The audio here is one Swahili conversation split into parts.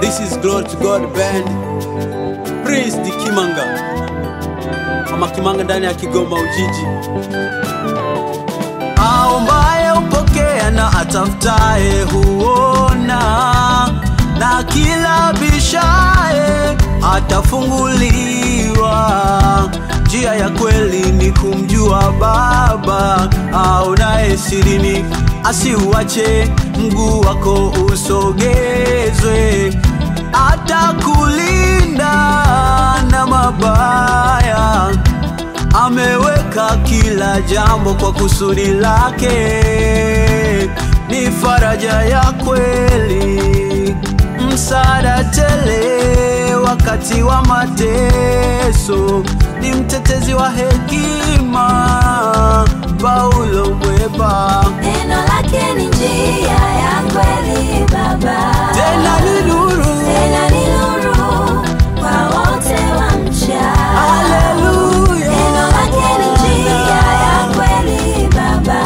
This is Glory to God Band, Prince Di Kimanga, Mama Kimanga ndani ya Kigoma Ujiji. Aombaye upokea na atafutaye huona, na kila bishaye atafunguliwa. Njia ya kweli ni kumjua Baba, aonaye sirini asiuache mguu wako usogezwe. Atakulinda na mabaya, ameweka kila jambo kwa kusudi lake. Ni faraja ya kweli, msaada tele wakati wa mateso. Ni mtetezi wa hekima, Paulo Mweba. Neno lake ni njia ya kweli Baba, Tena ni nuru, tena ni nuru kwa wote wamcha. Haleluya. Neno lake ni njia ya kweli Baba,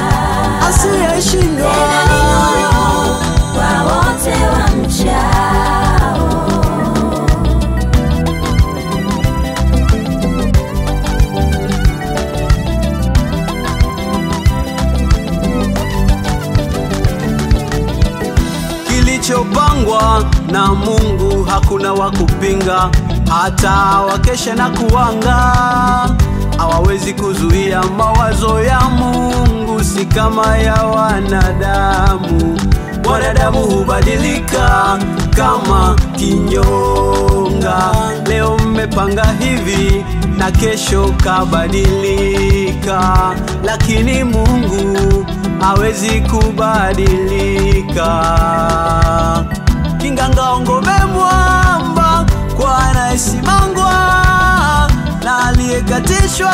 asiyeshindwa. tena ni nuru kwa wote wamcha. Kilichopangwa na Mungu hakuna wa kupinga, hata wakesha na kuanga hawawezi kuzuia mawazo ya Mungu, si kama ya wanadamu. Wanadamu hubadilika kama kinyonga, leo mmepanga hivi na kesho kabadilika, lakini Mungu hawezi kubadilika. Kinganga ngome mwamba kwa anayesimangwa, na aliyekatishwa